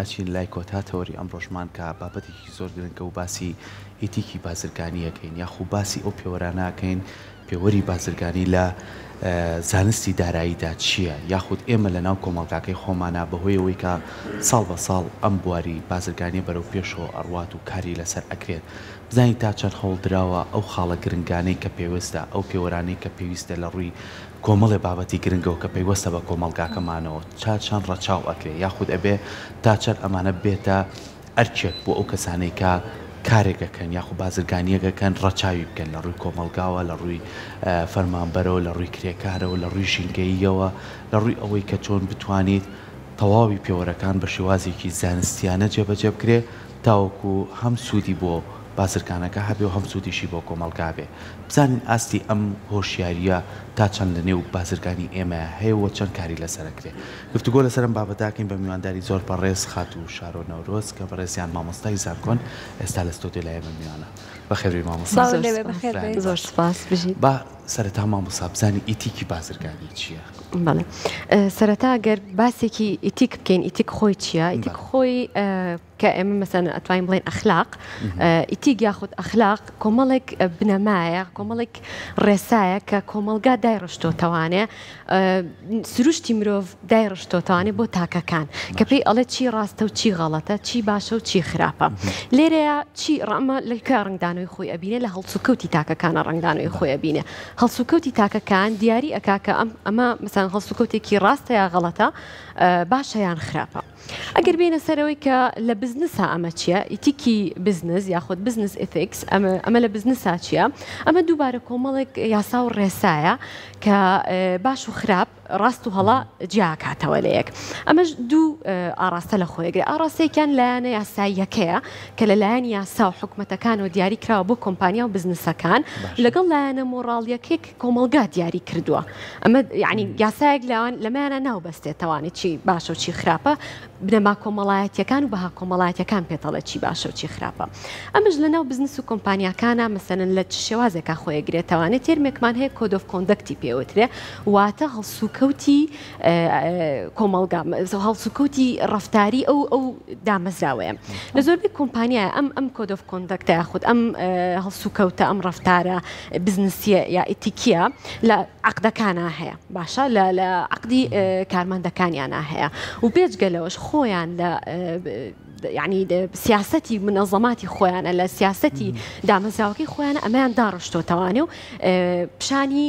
ئەچین لای کۆتاتەوەری ئەم ڕۆژمان کە بابەتێکی زۆر گرنگە و باسی ئیتیکی بازرگانیەکەین یاخوو باسی ئەو پێوەراناکەین پێوەری بازرگانی لە زانستی داراییدا چییە یاخود ئێمە لە ناو کۆمەڵگاکەی خۆمانە بەهۆی ئەوەی کە ساڵ بە ساڵ ئەم بواری بازرگانی بەرەو پێشەوە ئەڕوات و کاری لەسەر ئەکرێت بزانین تا چەند هەوڵدراوە ئەو خاڵە گرنگانەی کە پێویستە ئەو پێوەرانەی کە پێویستە لە ڕووی کۆمەڵێ بابەتی گرنگەوە کە پێیوەستە بە کۆمەڵگاکەمانەوە چەند ڕەچاو ئەکرێ یاخود ئەبێ تا چەند ئەمانە بێتە ئەرچێک بۆ ئەو کەسانەی کە کارێکەکەن یاخو بازرگانیەکەکەن ڕەچاوی بکەن لە ڕووی کۆمەڵگاوە لە ڕووی فەرمانبەرەوە لە ڕووی کرێکارەوە لە ڕووی ژینگەییەوە لە ڕووی ئەوەی کە چۆن بتوانیت تەواوی پێوەرەکان بە شێوازێکی زانستیانە جێبەجێ بکرێ تاوەکو هەم سوودی بۆ بازرگانەکە هەبێ و هەم سوودیشی بۆ کۆمەڵگا بێ بزانین ئاستی ئەم هۆشیاریە تا چەند لە نێو بازرگانی ئێمە هەیە و چەند کاری لەسەرەکرێ گفتوگۆ لەسەرم بابەتاکەین بە میوانداری زۆر بەڕێز خات و شارۆ نەورۆز کە بەڕێزیان مامۆستای زانکۆن ئێستا لە ستۆدیۆ لای ئێمە میوانە بەخێری مامۆستا زۆر سپاس بژیت با سەرەتا مامۆستا بزانی ئیتیکی بازرگانی چییە؟ بەڵێ سەرەتا گەر باسێکی ئیتیک بکەین ئیتیک خۆی چییە؟ ئیتیک خۆی کە ئێمە مەسەن ئەتوانین بڵێن ئەخلاق ئیتیک یاخود ئەخلاق کۆمەڵێک بنەمایە کۆمەڵێک ڕێسایە کە کۆمەلگا دایڕشتۆتەوانێ سروشتی مرۆڤ دایڕشتۆتەوانێ بۆ تاکەکان کە پێی ئەڵێ چی ڕاستە و چی غەڵەتە چی باشە و چی خراپە لێرەیە چی ڕەمە لەکە ڕنگدانەوەی خۆی ئەبینێ لە هەڵسوکەوتی تاکەکانە ڕنگدانەوەی خۆی ئەبینێ هەڵسوکەوتی تاکەکان دیاری ئەکا کە ئەمە مەسەن هەڵسوکەوتێکی ڕاستە یا غەڵەتە باشە یان خراپە ئەگەر بینە سەرەوەی کە لە بزنسا ئەمە چییە ئیتیکی بزنس یاخود بزنس ئیتیکس ئەمە لە بزنسا چییە ئەمە دووبارە کۆمەڵێک یاسا و ڕێسایە کە باش و خراپ ڕاست و هەڵا جیاکاتەوە لە یەک ئەمەش دوو ئاراستە لە خۆیگرێ ئاراستەیەکیان لایەنە یاساییەکەیە کە لەلایەن یاسا و حکومەتەکانەوە دیاری کراوە بۆ کۆمپانیا و بزنسەکان لەگەڵ لایەنە مۆڕاڵیەکێک کۆمەلگا دیاری کردووە ئەمە یعنی یاسایەک لەمایانە ناوبەستێتەوانێت چی باشە و چی خراپە بنەما کۆمەڵایەتیەکان و بەها کۆمەڵایەتەکان پێتەڵە چی باشە و چی خراپە ئەمەش لەناو بزنس و کۆمپانیاکانە مەسەنن لە شێوازێکا خۆیەگرێتەوانێت تێرمێکمان هەیە کۆد ئۆف کۆندەکتی پێوترێ واتە هەڵسوکەوتی کۆمەلگا هەڵسوکەوتی ڕەفتاری ئەو دامەزراوەیە لە زۆربەی کۆمپانیایە ئەم کۆد ئۆف کۆندەکتە یاخود ئەم هەڵسوکەوتە ئەم ڕەفتارە بزنسیە یا ئیتیکیە لە عەقدەکانە هەیە باشە لە عەقدی کارمەندەکانیانە هەیە و بێجگەلەوەش خۆیان لە یعنی سیاسەتی منەظەماتی خۆیانە لە سیاسەتی دامەزراوەکەی خۆیانە ئەمەیان داڕشتۆتەوانێ و پیشانی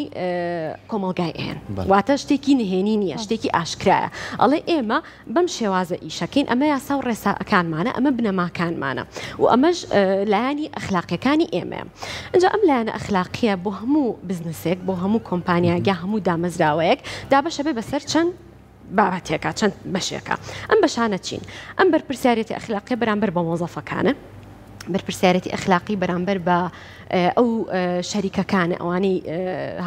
کۆمەلگای ئێن واتە شتێکی نهێنی نییە شتێکی ئاشکرایە ئەڵێ ئێمە بەم شێوازە ئیشەکەین ئەمە یاسا و ڕێساکانمانە ئەمە بنەماکانمانە و ئەمەش لایانی ئەخلاقیەکانی ئێمەیە ئەنجا ئەم لایەنە ئەخلاقیە بۆ هەموو بزنسێک بۆ هەموو کۆمپانیاگە هەموو دامەزراوەیەک دابەشە بێ بەسەر چەند بابەتێکە چەند بەشێکە ئەم بەشانە چین ئەم بەرپرسیارەتی ئەخلاقی بەرامبەر بە مۆزەفەکانە بەرپرسیارەتی ئەخلاقی بەرامبەر بە ئەو شەریکەکانە ئەوانەی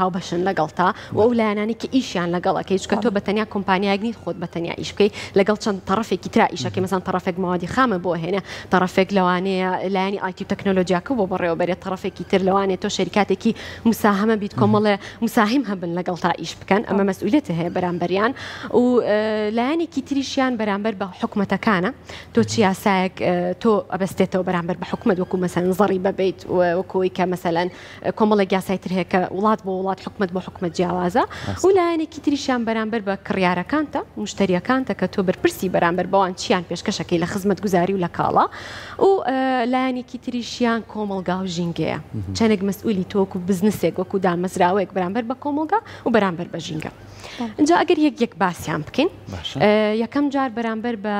هاوبەشن لەگەڵتا و ئەو لایەنانی کە ئیشیان لەگەڵەکەی چکە تۆ بەتەنیا کۆمپانیاک نیت خۆت بەتەنیا ئیش بکەی لەگەڵ چەند تەڕەفێکی ترا ئیشەکەی مەسەن تەڕەفێک ماوەدی خامە بۆ هێنە تەڕەفێک لەوانەیە لایەنی ئایتی و تەکنۆلۆژیاکە بۆ بەڕێوەبەرێت تەڕەفێکی تر لەوانێت تۆ شەریکاتێکی مساهمە بیت کۆمەڵێ مساهم هەبن لەگەڵ تا ئیش بکەن ئەمە مەسئولیەتە هەیە بەرامبەریان و لایەنێکی تریشیان بەرامبەر بە حکومەتەکانە تۆ چی یاسایەک تۆ ئەبەستێتەوە بەرامبەر بە حکومەت وەکو مەسەن زەڕی بەبیت وەکۆی کە مەسەلەن کۆمەڵێک یاسایتر هەیە کە وڵات بۆ وڵات حکومەت بۆ حکومەت جیاوازە و لایەنێکی تریشیان بەرامبەر بە کڕیارەکانتە مشتریەکانتە کە تۆ بەرپرسی بەرامبەر بەوان چیان پێشکەشەکەی لە خزمەت گوزاری و لە کاڵا و لایەنێکی تریشیان کۆمەلگا و ژینگەیە چەندێک مەسئولی تۆکو بزنسێک وەکو دامەزراوەیەک بەرامبەر بە کۆمەلگا و بەرامبەر بە ژینگە اینجا ئەگەر یەک باسییان بکەین یەکەم جار بەرامبەر بە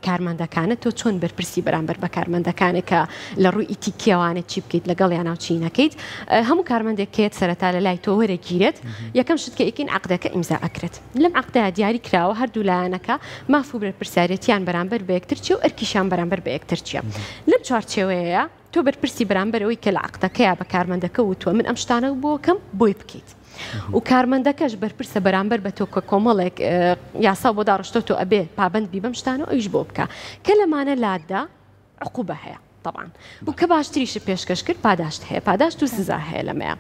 کارمەندەکانە تۆ چۆن بەرپرسی بەرامبەر بە کارمەندەکانێک کە لە ڕووی ئیتیکیەوانێت چی بکەیت لەگەڵ یان ناوچینەکەیت هەموو کارمەندێکێت سەرەتا لە لای تۆ وەرەگیرێت یەکەم شتکە ئیکین عەقدەکە ئیمزا ئەکرێت لەم عەقدەیە دیاری کراوە هەردوو لایەنەکە مافوو بەرپرسیارەتیان بەرامبەر بە یەکتر چیە و ئەرکیشیان بەرامبەر بە یەکتر چیە لەم چوارچێوەیە تۆ بەرپرسی بەرامبەرەوەی کە لە عەقدەکەیە بە کارمەندەکە وتووە من ئەم شتانە بۆکەم بۆی بکەیت و کارمەندەکەش بەرپرسە بەرامبەر بە تۆ کە کۆمەڵێک یاسا بۆ داڕشتۆ تۆ ئەبێ پابند بی بەم شتانە ئەویش بۆ بکە کە لەمانە لاددا عقوبە هەیە طبعا وکە باشتریش پێشکەش کرد پاداشت هەیە پاداشت و سزا هەیە لەمەیە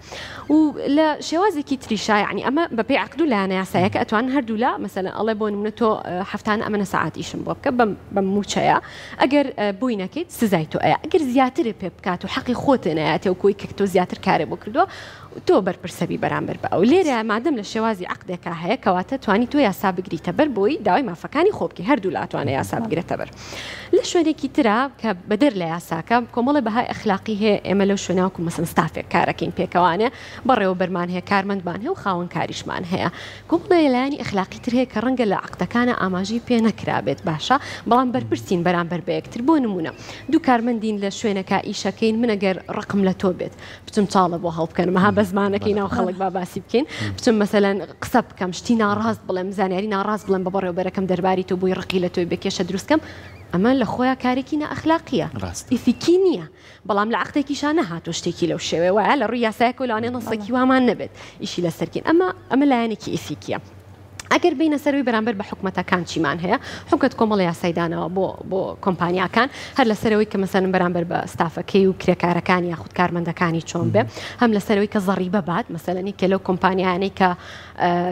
و لە شێوازێکی تریشا یعنی ئەمە بەپێی عقد و لایەنە یاساییەکە ئەتوانن هەردوو لا مەسەلەن ئەڵێ بۆ نمونە تۆ هەفتانە ئەمەنە سەعات ئیشم بۆ بکە بەم موچەیە ئەگەر بووی نەکەیت سزای تۆ ئەیە ئەگەر زیاتر پێ بکات و حەقی خۆت نایەتێ و کۆی کە تۆ زیاتر کارێ بۆ کردووە تۆ بەرپرسەبی بەرامبەر بە ئەو لێرە مادەم لە شێوازی عقدێکا هەیە کەواتە توانی تۆ یاسا بگریتە بەر بۆی داوای مافەکانی خۆ بکەی هەردوو لا ئەتوانێت یاسا بگرێتە بەر لە شوێنێکی ترا کە بەدەر لە یاساکە کۆمەڵی بەهای ئەخلاقی هەیە ئێمە لەو شوێناوکو مەسەن ستافێک کارەکەین پێکەوانێ بەڕێوەبەرمان هەیە کارمەندمان هەیە و خاوەن کاریشمان هەیە کۆمەڵی لایەنی ئەخلاقی تر هەیە کە ڕەنگە لە عقدەکانە ئاماژەی پێ نەکرابێت باشە بەڵام بەرپرسین بەرامبەر بە یەکتر بۆ نمونە دوو کارمەندین لە شوێنەکە ئیشەکەین من ئەگەر ڕقم لە تۆ بێت بچم چاڵە بۆ هەڵبکەن مەها بە زمانەکەی ناو خەڵک با باسی بکەین بچم مەسەلەن قسە بکەم شتی ناڕاست بڵێم زانیاری ناڕاست بڵێم بە بەڕێوەبەرەکەم دەرباری تۆ بۆی ڕقی لە تۆی بکێشە دروستکەم ئەمە لە خۆیان کارێکی نەئەخلاقیە ئیفیکی نییە بەڵام لە عقدێکیشان نەهاتۆ شتێکی لەو شێوێ وایە لە ڕووی یاسایەک و لەوانەیە نەسەکی وامان نەبێت ئیشی لەسەرکەین ئەمە لایەنێکی ئیفیکیە ئەگەر بینە سەروی بەرامبەر بە حکومەتەکان چیمان هەیە حکومەت کۆمەڵی یاسایدانەوە بۆ کۆمپانیاکان هەر لەسەرەوەی کە مەسەن بەرامبەر بە ستافەکەی و کرێکارەکانی یاخود کارمەندەکانی چۆن بێ هەم لەسەرەوەی کە زەڕیبە بات مەسەلەنی کە لەو کۆمپانیانەی کە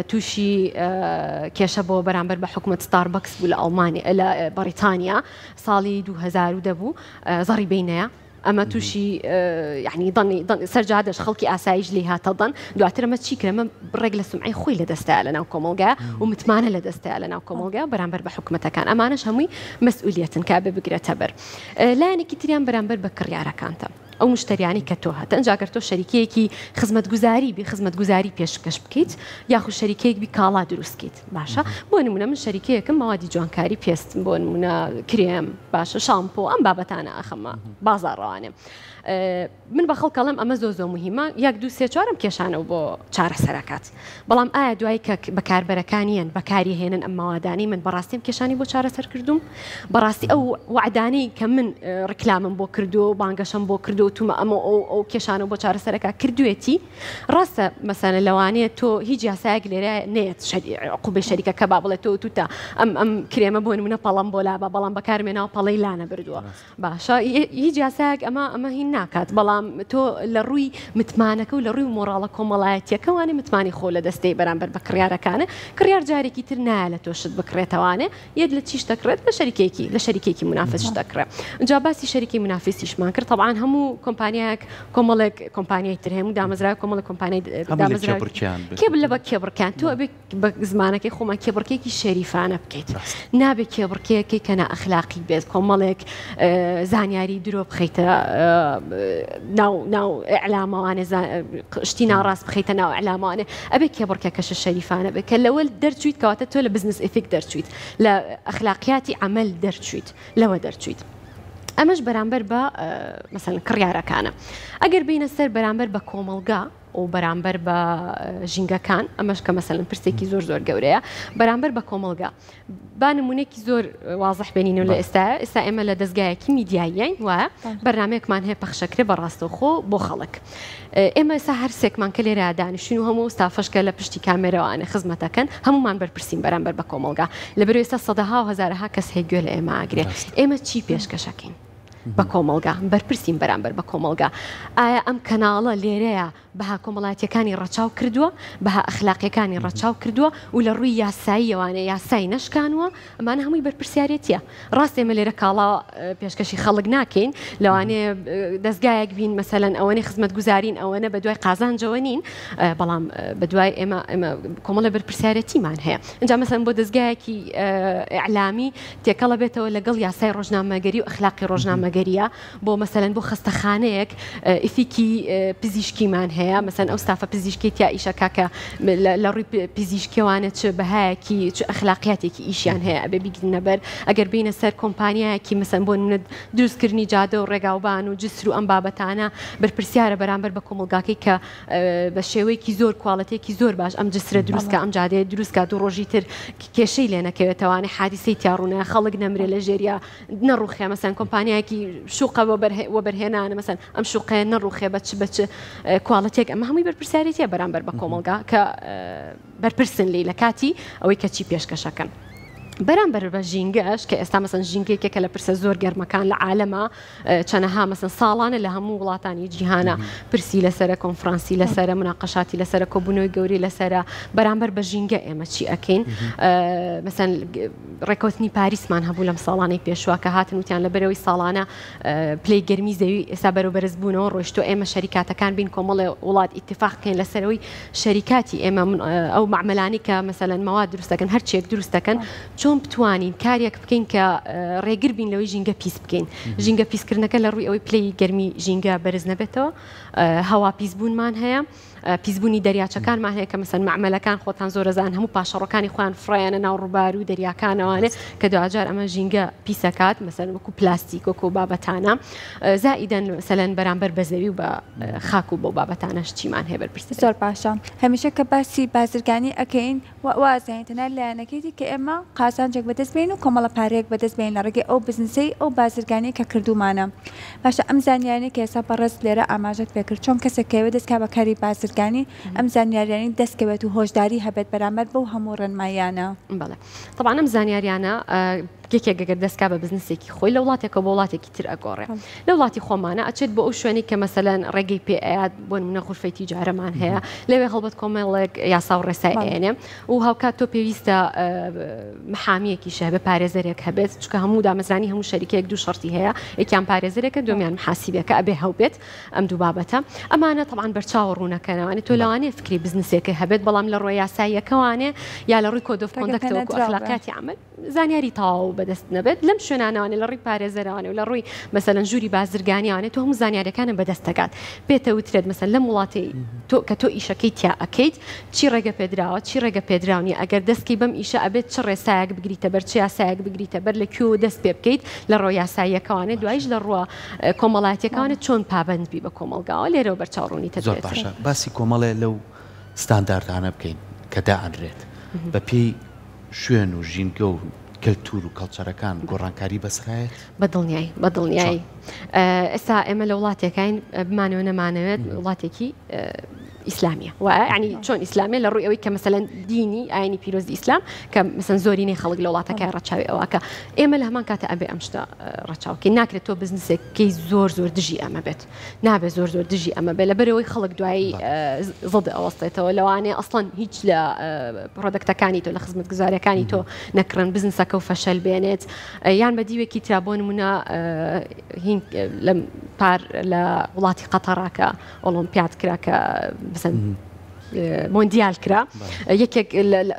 تووشی کێشە بۆ بەرامبەر بە حکومەت ستاربەکس بوو لە ئەڵمانی لە بەریتانیا ساڵی 2010 دەبوو زەڕیبەی نەیە ئەمە تووشی یعنی سەرجادەش خەڵکی ئاسایش لێ هاتە دەن دواتر ئەمە چی کرێمە ڕێک لە سومعی خۆی لە دەستایە لە ناو کۆمەڵگا و متمانە لە دەستایە لە ناو کۆمەڵگا بەرامبەر بە حکومەتەکان ئەمانش هەمووی مەسئولیەتن کا بێ بگرێتە بەر لایەنێکی تریان بەرامبەر بە کڕیارەکانتە ئەو مشتریانی کە تۆ هاتە ئەنجاگەر تۆ شەریکەیەکی خزمەتگوزاری بی خزمەتگوزاری پێشکەش بکەیت یاخود شەریکەیەک بی کاڵا دروستکەیت باشە بۆ نمونە من شەریکەیەکم مەوادی جوانکاری پێستم بۆ نمونە کرێم باشە شامپۆ ئەم بابەتانە ئەخەمە بازاڕەوانێ من بە خەڵکەڵم ئەمە زۆ مهمە یەک دوو سێ چوارم کێشانەوە بۆ چارەسەرەکات بەڵام ئایا دوای کە بەکاربەرەکانیان بەکاری هێنن ئەم ماوادانی من بەڕاستیم کێشانی بۆ چارەسەر کردوم بەڕاستی ئەو وعدانەی کە من ڕکلامم بۆ کردو و بانگەشەم بۆ کردو و تومە ئەمە ئەو کێشانە بۆ چارەسەرەکە کردوێتی ڕاستە مەسەلە لەوانەیە تۆ هیچ یاسایەک لێرە نێت عقوبەی شەریکە کە با بڵێت تۆ توتە ئەم کرێمە بۆ نمونە پەڵەم بۆ لابە بەڵام بەکارمێناوە پەڵەی لانە بردووە باشە هیچ یاسایەک ئەمە هین ناکات بەڵام تۆ لە ڕووی متمانەکە و لە ڕووی مۆراڵە کۆمەڵایەتیەکەوانێ متمانی خۆ لە دەستەی بەرامبەر بە کڕیارەکانە کڕیار جارێکی تر نایە لە تۆشت بکرێتەوانێ یەک لە چیش دەکرێت لە شەریکێکی منافسش دەکرێت جا باسی شەریکی منافسیشمان کرد طبعا هەموو کۆمپانیایەک کۆمەڵێک کۆمپانیای تر هەموو دامەزرای کۆمەڵی کۆمپانیای دامەزرای کێبل لە بە کێبڕکان تۆ ئەبێ بە زمانەکەی خۆمان کێبڕکێکی شەریفانە بکەیت نابێت کێبڕکەیەکی کە نائەخلاقی بێت کۆمەڵێک زانیاری درۆ بخەیتە ناو ئەعلامەوانێ شتی ناڕاست بخەیتە ناو ئەعلامەوانێ ئەبێ کێبڕکەکەشە شەریفانە بێت کە لەوە دەرچویت کەواتە تۆ لە بزنس ئیفیک دەرچویت لە ئەخلاقیاتی عمل دەرچویت لەوە دەرچویت ئەمەش بەرامبەر بە مەسەلەن کڕیارەکانە ئەگەر بینە سەر بەرامبەر بە کۆمەڵگا و بەرامبەر بە ژینگەکان ئەمەش کە مەسەلەن پرسێکی زۆر گەورەیە بەرامبەر بە کۆمەڵگا با نمونێکی زۆر واضح بێنینەوە لە ئێستا ئێمە لە دەستگایەکی میدیاییین وایە بەرنامەیەکمان هەیە پەخشەکرێ بەڕاستەوخۆ بۆ خەڵک ئێمە ئێستا هەر سێکمان کە لێرە دانیشتین و هەموو ستافەشکە لە پشتی کامێرەوانە خزمەتەکەن هەمومان بەرپرسین بەرامبەر بە کۆمەڵگا لەبەر ئێستا سەدەها و هەزارەها کەس هەیە گوێ لە ئێمە ئاگرێت ئێمە چی پێشکەشەکەین بە کۆمەڵگا بەرپرسین بەرامبەر بە کۆمەڵگا ئایا ئەم کەناڵە لێرەیە بەها کۆمەڵاتیەکانی ڕەچاو کردووە بەها ئەخلاقیەکانی ڕەچاو کردووە و لە ڕووی یاساییەوانە یاسای نەشکانوە ئەمانە هەمووی بەرپرسیارەتیە ڕاست ئێمە لێرە کاڵا پێشکەشی خەڵک ناکەین لەوانەیە دەستگایەک بین مەسەلەن ئەوەنەی خزمەتگوزارین ئەوەنە بە دوای قازانجەوە نین بەڵام بە دوای ئێمە کۆمەڵە بەرپرسیارەتیمان هەیە اینجا مەسەلەن بۆ دەستگایەکی ئیعلامی تێکەڵە بێتەوە لەگەڵ یاسای ڕۆژنامەگەری و ئەخلاقی ڕۆژنامەگەریە بۆ مەسەلەن بۆ خستەخانەیەک ئیفیکی پزیشکیمان هەیە مثلا ئەو ستافە پزیشکیت یا ئیشەکە کە لە ڕووی پزیشکیوانە چ بەهایەکی چ ئەخلاقیاتێکی ئیشیان هەیە ئەبێ بیگرنە بەر ئەگەر بینە سەر کۆمپانیایەکی مەسەن بۆ دروستکردنی جادە و ڕێگاوبان و جسر و ئەم بابەتانە بەرپرسیارە بەرامبەر بە کۆمەڵگاکەی کە بە شێوەیەکی زۆر کوواڵەتێکی زۆر باش ئەم جسرە دروستکە ئەم جادەیە دروستکە دوو ڕۆژی تر کێشەی لێ نەکەوێتەوانێ حادیسەی تیاڕوونە خەڵک نەمرێ لە ژێریا نەڕوخێ مەسەن کۆمپانیایەکی شوقە وەبەرهێنانە مەسەن ئەم شوقەیە نەڕوخێ بەچ کوواڵەتێک ئەمە هەمووی بەرپرسیارەتیە بەرامبەر بە کۆمەڵگا کە بەرپرسن لێ لە کاتی ئەوەی کە چی پێشکەشەکەن بەرامبەر بە ژینگەش کە ئێستا مەسەن ژینگەیەکێکە لە پرسە زۆر گەرمەکان لە عالەمە چەنەها مەسەن ساڵانە لە هەموو وڵاتانی جیهانە پرسی لەسەرە کۆنفرانسی لەسەرە مناقەشاتی لەسەرە کۆبوونەوەی گەوری لەسەرە بەرامبەر بە ژینگە ئێمە چی ئەکەین مەسەن ڕێکەوتنی پاریسمان هەبوو لەم ساڵانەی پێشوە کە هاتن وتیان لە بەرەوەی ساڵانە پلەی گەرمی زەوی ئێستا بەرەوبەرز بوونەوە ڕۆیشتۆ ئێمە شەریکاتەکان بین کۆمەڵی وڵات ئیتفاقکەین لەسەرەوەی شەریکاتی ئێمە ئەو معمەلانی کە مەسەلەن مواد دروست دەکەن هەرچێک دروست دەکەن چۆن بتوانین کارێک بکەین کە ڕێگر بین لەوەی ژینگە پیس بکەین ژینگە پیسکردنەکە لە ڕووی ئەوەی پلەی گەرمی ژینگە بەرز نەبێتەوە هەوا پیسبوونمان هەیە پیسبوونی دەریاچەکانمان هەیە کە مەسەن معمەلەکان خۆتان زۆرەزان هەموو پاشەڕەکانی خۆیان فڕیانە ناو ڕووبار و دەریاکانەوانێ کە دوجار ئەمە ژینگە پیسەکات مەسەن وەکو پلاستیک وەکو بابەتانە زائیدەن مەسەلەن بەرامبەر بە زەوی و بە خاک و بۆ بابەتانەش چیمان هەیە بەرپرسە زۆر باشە هەمیشە کە باسی بازرگانی ئەکەین وازانێتەنە لایەنەکەیتی کە ئێمە قازانجێک بەدەست بین و کۆمەڵە پارەیەک بەدەست بین لە ڕێگەی ئەو بزنسەی ئەو بازرگانی کە کردومانە باشە ئەم زانیاری کە ئێستا بەڕێز لێرە ئاماژەت پێکرد چۆن کەسێکەوە دەستکا بە کاری بازرگانی ئەم زانیاریانی دەستکەوێت و هۆشداری هەبێت بەرامبەر بەو هەموو ڕێنمایانە بەڵێ طبعا ئەم زانیاریانە یەکێک گەگەر دەستکا بە بزنسێکی خۆی لە وڵاتێکە بۆ وڵاتێکی تر ئەگۆڕێ لە وڵاتی خۆمانە ئەچێت بۆ ئەو شوێنی کە مەسەلەن ڕێگەی پێ ئاات بۆ نمونە غورفەی تیجارەمان هەیە لەوێ هەڵبەت کۆمەڵێک یاسا و ڕێسای ئێنێ و هاوکات تۆ پێویستە محامیەکی شە بە پارێزەرێک هەبێت چکە هەموو دامەزرانی هەموو شەریکەیەک دوو شەرتی هەیە یەکیان پارێزەرێکە دومیان محاسیبەکە ئەبێ هەوبێت ئەم دوو بابەتە ئەمانە طبعا بەرچاو ڕوونەکەنەوەی تۆ لەوانەیە فکری بزنسێکە هەبێت بەڵام لە ڕۆی یاساییەکەوانێ یا لە ڕووی کۆد ئۆف کۆندەکت وەکو ئەخلاقیاتی عمل زانیاری تاو بەدەست نەبێت لەم شوێنانەوانێ لە ڕووی پارێزەرەوانێ و لە ڕووی مەسەلەن ژووری بازرگانیانێت تۆ هەموو زانیاریەکانە بەدەست دەکات پێتە وترێت مەسەن لەم وڵاتی کە تۆ ئیشەکەی تیا ئەکەیت چی ڕێگە پێدراوە چی ڕێگە پێدراونی ئەگەر دەستکی بەم ئیشە ئەبێت چ ڕێسایەک بگریتە بەر چ یاسایەک بگریتە بەر لە کوێ دەست پێ بکەیت لە ڕۆی یاساییەکەوانێ دوایش لە ڕووە کۆمەڵایەتەکانێت چۆن پابند بی بە کۆمەلگاوە لێرەوە بەرچاوڕوونی تە زۆر باشە باسی کۆمەڵێ لەو ستانداردانە بکەین کە دائەنرێت بە پێی شوێن و ژینگە و کەلتور و کەڵچەرەکان گۆڕانکاری بەسرایەت بە دڵنیایی ئێستا ئێمە لە وڵاتێکین بمانەوە نەمانەوێت وڵاتێکی ئیسلامیە و ینی چۆن ئیسلامی لە ڕووی ئەوەی کە مەسەلەن دینی ئاینی پیرۆزی ئیسلام کە مەسەن زۆرینەی خەڵک لە وڵاتەکەی ڕەچاوی ئەوەکە ئێمە لە هەمان کاتە ئەبێ ئەم شتە ڕەچاوکەی ناکرێت تۆ بزنسێکی زۆر دژی ئەمە بێت نابێت زۆر دژی ئەمە بێت لەبەرەوەی خەڵک دوایی زڵد ئەوەستێتەوە لەوانەیە ئەسڵەن هیچ لە پرۆدەکتەکانی تۆ لە خزمەت گوزاریەکانی تۆ نەکڕن بزنسەکە و فەشەل بێنێت یان بە دیوێکی ترا بۆ نمونە لە وڵاتی قەتەڕاکە ئۆلۆمپیاد کرا کە مۆندیال کرا یەکێک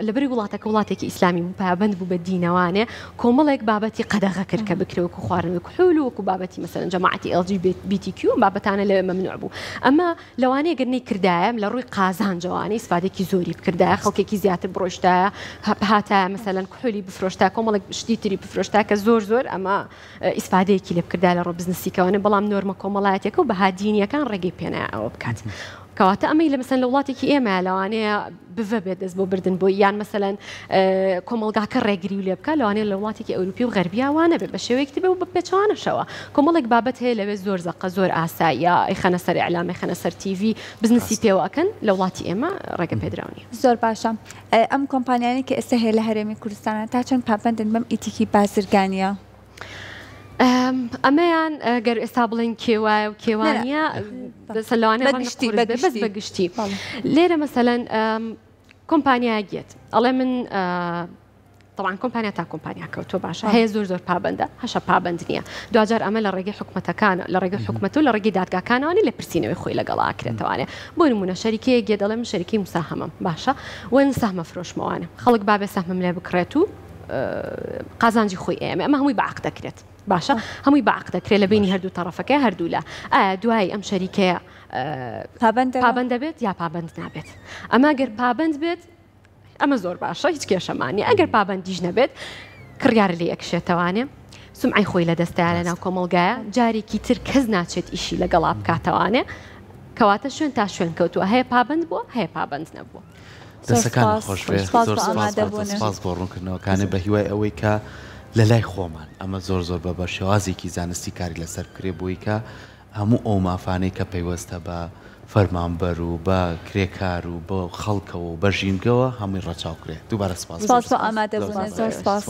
لەبەری وڵاتەکە وڵاتێکی ئیسلامی بوو پابند بوو بە دینەوانێ کۆمەڵێک بابەتی قەدەغە کرد کە بکرێ وەکو خواردنەوەی کوحول و وەکو بابەتی مەسەلەن جەماعەتی LGBTQ بابەتانە لەوێ مەمنوع بوو ئەمە لەوانەیە گەرنەی کردایە لە ڕووی قازانجەوانەی ئیسفادێکی زۆری بکردایە خەڵکێکی زیاتر بڕۆشتایە هاتایە مەسەلەن کوحولی بفرۆشتا کۆمەڵێک شتی تری بفرۆشتا کە زۆر ئەمە ئیسفادەیەکی لێ بکردای لە ڕۆ بزنسیکەوانە بەڵام نۆرمە کۆمەڵایەتێکە و بەهادینیەکان ڕێگەی پێنایە ئەوە بکات کەواتە ئەمەی لە مەسەن لە وڵاتێکی ئێمە لەوانەیە بڤە بێت دەست بۆ بردن بۆ یان مەسەلەن کۆمەلگاکە ڕێگری و لێ بکە لەوانەیە لە وڵاتێکی ئەوروپی و غەربیاوانە بێت بە شێوەیەکی بێ و بە پێچوانەشەوە کۆمەڵێک بابەت هەیە لەوێ زۆر زەقە زۆر ئاساییە ئەیخەنە سەر ئیعلام ئەیخەنە سەر TV بزنسی پێوەکەن لە وڵاتی ئێمە ڕێگە پێدراونی زۆر باشە ئەم کۆمپانیانی کە ئێستا هەیە لە هەرێمی کوردستانە تا چەند پابندن بەم ئیتیکی بازرگانیە ئەمەیان گەر ئێستا بڵێن کێوایە و کێوانە سەلوانە بەس بەگشتی لێرە مەسەلەن کۆمپانیاگێت ئەڵێ من طبعا کۆمپانیا تا کۆمپانیا کەوتۆ باشە هەیە زۆر پابندە هەشە پابند نییە دوجار ئەمە لە ڕێگەی حکومەتەکان لە ڕێگەی حکومەت و لە ڕێگەی دادگاکانەوەی لە پرسیینەوەی خۆی لەگەڵاکرێتوانێ بۆ نمونە شەریکەیەک دەڵێم شەریکی مساهمم باشە وەن سەهمە فرۆشمەوانە خەڵک بابێ سەهمم لێ بکرێت و قازانجی خۆی ئێمە ئەمە هەمووی بەعقد دەکرێت باشە هەمووی بەعقد دەکرێت لە بینی هەردوو تەڕەفەکە هەردوو لە دوای ئەم شەریکەیە پابند دەبێت یا پابند نابێت ئەمە گەر پابند بێت ئەمە زۆر باشە هیچ کێشەمانی ئەگەر پابندیش نەبێت کڕیار لێ یەکشێتەوانێ سمعی خۆی لە دەستایە لە ناو کۆمەلگایە جارێکی تر کەس ناچێت ئیشی لەگەڵا بکاتەوانێ کەواتە شوێن تا شوێن کەوتووە هەیە پابند بووە هەیە پابند نەبووە دەستەکان خۆش سپاس بۆ ڕوونکردنەوەکانە بە هیوای ئەوەی کە لە لای خۆمان ئەمە زۆر بە شێوازێکی زانستی کاری لەسەر بکرێ بۆی کە هەموو ئەو مافانەی کە پەیوەستە بە فەرمانبەر و بە کرێکار و بە خەڵکەوە و بە ژینگەوە هەمووی ڕەچاوکرێت. دووبارە سپاس بۆ ئامادەبوونە. زۆر سپاس.